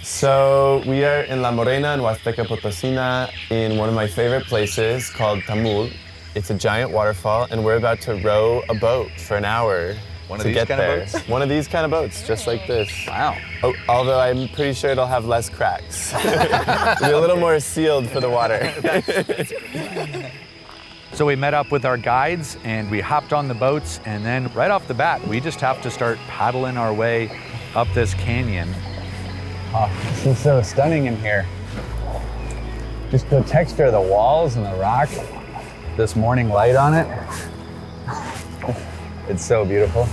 So we are in La Morena in Huasteca Potosina in one of my favorite places called Tamul. It's a giant waterfall, and we're about to row a boat for an hour to get there. One of these kind of boats, just like this. Wow. Oh, although I'm pretty sure it'll have less cracks. It'll be a little more sealed for the water. So we met up with our guides and we hopped on the boats, and then right off the bat, we just have to start paddling our way up this canyon. Oh, this is so stunning in here. Just the texture of the walls and the rock, this morning light on it. It's so beautiful.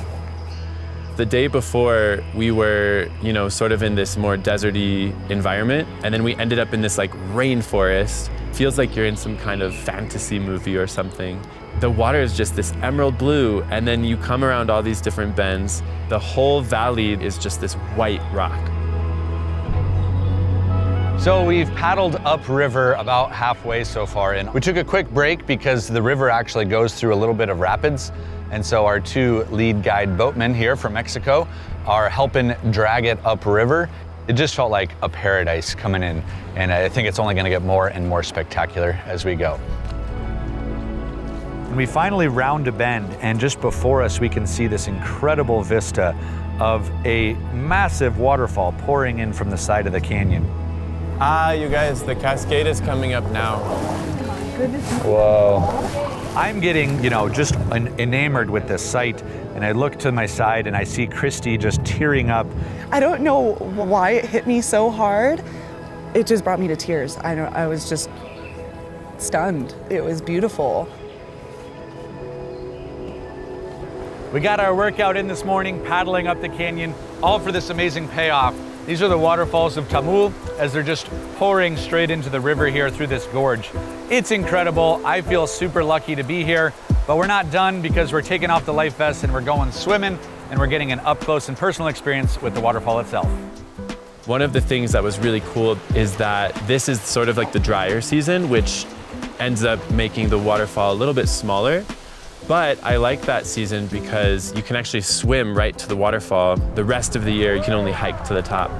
The day before, we were, sort of in this more deserty environment, and then we ended up in this like rainforest. Feels like you're in some kind of fantasy movie or something. The water is just this emerald blue, and then you come around all these different bends. The whole valley is just this white rock. So we've paddled upriver about halfway so far, and we took a quick break because the river actually goes through a little bit of rapids. And so our two lead guide boatmen here from Mexico are helping drag it upriver. It just felt like a paradise coming in, and I think it's only gonna get more and more spectacular as we go. And we finally round a bend, and just before us we can see this incredible vista of a massive waterfall pouring in from the side of the canyon. Ah, you guys, the cascade is coming up now. Whoa. I'm getting, just enamored with this sight, and I look to my side and I see Christy just tearing up. I don't know why it hit me so hard. It just brought me to tears. I was just stunned. It was beautiful. We got our workout in this morning, paddling up the canyon, all for this amazing payoff. These are the waterfalls of Tamul as they're just pouring straight into the river here through this gorge. It's incredible. I feel super lucky to be here, but we're not done because we're taking off the life vests and we're going swimming, and we're getting an up close and personal experience with the waterfall itself. One of the things that was really cool is that this is sort of like the drier season, which ends up making the waterfall a little bit smaller. But I like that season because you can actually swim right to the waterfall. The rest of the year, you can only hike to the top.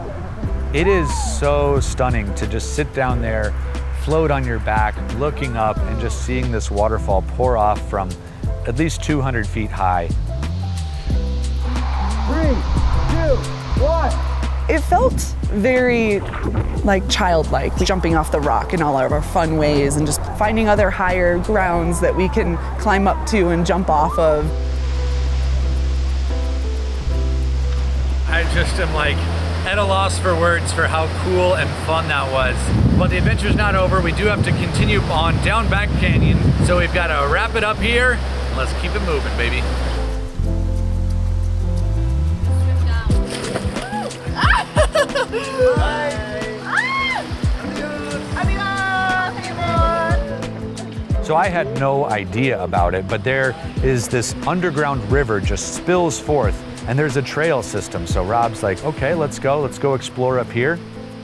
It is so stunning to just sit down there, float on your back, looking up and just seeing this waterfall pour off from at least 200 feet high. 3, 2, 1. It felt very childlike, jumping off the rock in all of our fun ways and just finding other higher grounds that we can climb up to and jump off of. I just am at a loss for words for how cool and fun that was. But the adventure's not over. We do have to continue on down back canyon. So we've got to wrap it up here. Let's keep it moving, baby. So I had no idea about it, but there is this underground river just spills forth, and there's a trail system. So Rob's like, okay, let's go explore up here.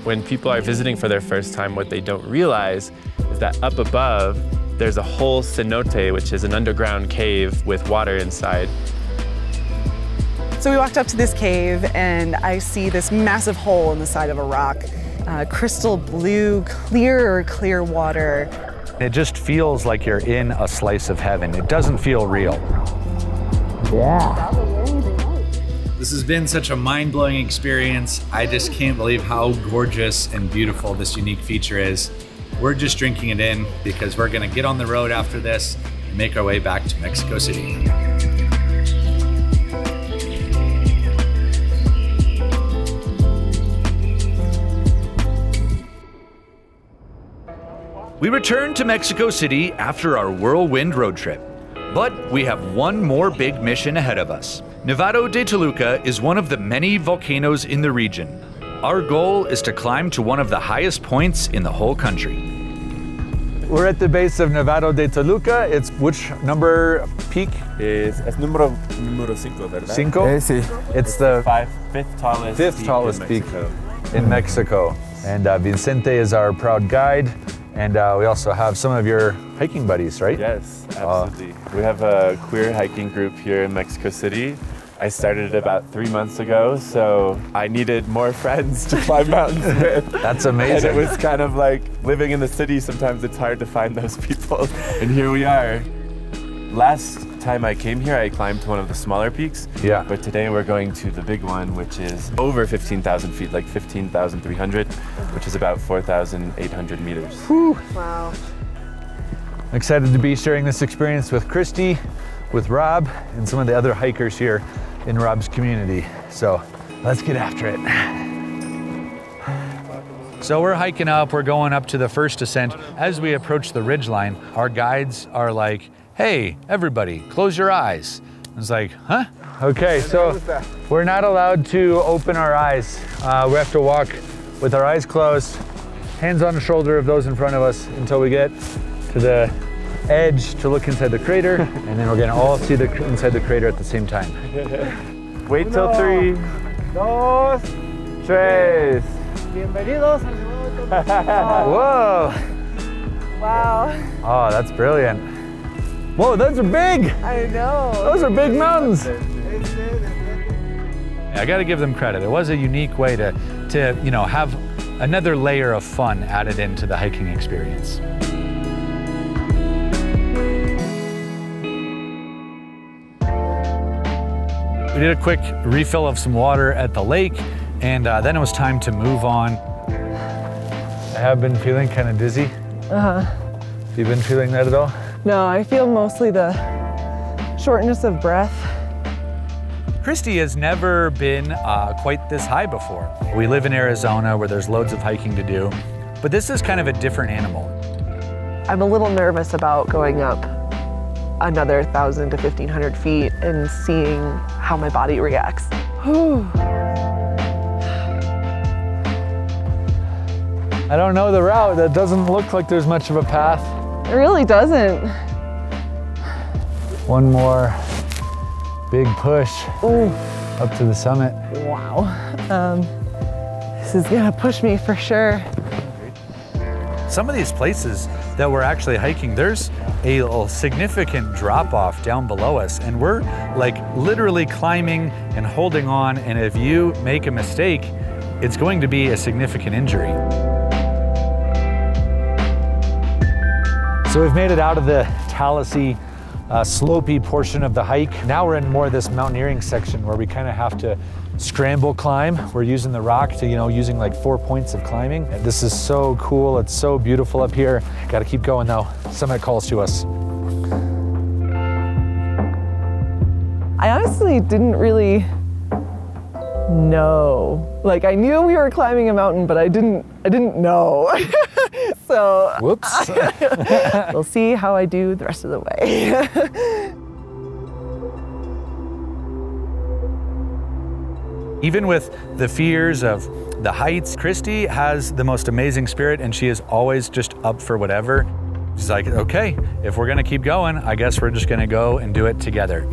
When people are visiting for their first time, what they don't realize is that up above, there's a whole cenote, which is an underground cave with water inside. So we walked up to this cave, and I see this massive hole in the side of a rock. Crystal blue, clear water. It just feels like you're in a slice of heaven. It doesn't feel real. Yeah. This has been such a mind-blowing experience. I just can't believe how gorgeous and beautiful this unique feature is. We're just drinking it in because we're gonna get on the road after this and make our way back to Mexico City. We returned to Mexico City after our whirlwind road trip. But we have one more big mission ahead of us. Nevado de Toluca is one of the many volcanoes in the region. Our goal is to climb to one of the highest points in the whole country. We're at the base of Nevado de Toluca. It's which number peak? Es número 5, ¿verdad? 5? Sí. It's the fifth tallest peak in Mexico. And Vicente is our proud guide. And we also have some of your hiking buddies, right? Yes, absolutely. We have a queer hiking group here in Mexico City. I started it about 3 months ago, so I needed more friends to climb mountains with. That's amazing. And it was kind of like living in the city, sometimes it's hard to find those people. And here we are. Last time I came here, I climbed to one of the smaller peaks. Yeah. But today we're going to the big one, which is over 15,000 feet, like 15,300, which is about 4,800 meters. Whew. Wow. I'm excited to be sharing this experience with Christy, with Rob, and some of the other hikers here in Rob's community. So let's get after it. So we're hiking up, we're going up to the first ascent. As we approach the ridgeline, our guides are like, hey, everybody, close your eyes. I was like, huh? Okay, so we're not allowed to open our eyes. We have to walk with our eyes closed, hands on the shoulder of those in front of us until we get to the edge to look inside the crater, and then we're gonna all see the inside the crater at the same time. Wait till 3, 2, 3. Bienvenidos al Whoa! Wow. Oh, that's brilliant. Whoa, those are big! I know. Those are big mountains. I gotta give them credit. It was a unique way to you know, have another layer of fun added into the hiking experience. We did a quick refill of some water at the lake, and then it was time to move on. I have been feeling kind of dizzy. Have you been feeling that at all? No, I feel mostly the shortness of breath. Christy has never been quite this high before. We live in Arizona where there's loads of hiking to do, but this is kind of a different animal. I'm a little nervous about going up another 1,000 to 1,500 feet and seeing how my body reacts. Whew. I don't know the route. That doesn't look like there's much of a path. It really doesn't. One more big push up to the summit. Wow. This is gonna push me for sure. Some of these places that we're actually hiking, there's a significant drop off down below us, and we're like literally climbing and holding on, and if you make a mistake, it's going to be a significant injury. So we've made it out of the talus-y, slopey portion of the hike. Now we're in more of this mountaineering section where we kind of have to scramble climb. We're using the rock to, using like 4 points of climbing. And this is so cool. It's so beautiful up here. Got to keep going though. Summit calls to us. I honestly didn't really know. Like, I knew we were climbing a mountain, but I didn't know. So whoops. We'll see how I do the rest of the way. Even with the fears of the heights, Christy has the most amazing spirit, and she is always just up for whatever. She's like, okay, if we're gonna keep going, I guess we're just gonna go and do it together.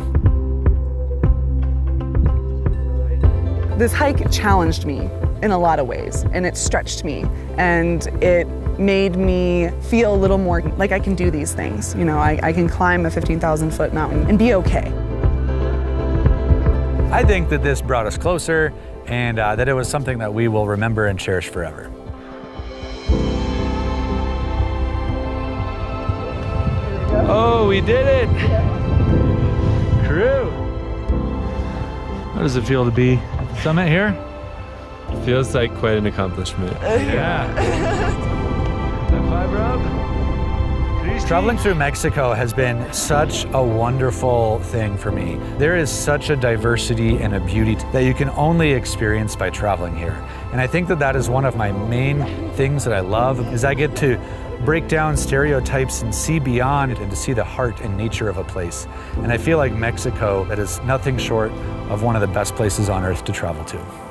This hike challenged me in a lot of ways, and it stretched me, and it made me feel a little more like I can do these things. I can climb a 15,000 foot mountain and be okay. I think that this brought us closer, and that it was something that we will remember and cherish forever. Oh, we did it! Crew! How does it feel to be at the summit here? Feels like quite an accomplishment. Yeah. High five, Rob. Traveling through Mexico has been such a wonderful thing for me. There is such a diversity and a beauty that you can only experience by traveling here. And I think that that is one of my main things that I love, is I get to break down stereotypes and see beyond it and to see the heart and nature of a place. And I feel like Mexico, that is nothing short of one of the best places on earth to travel to.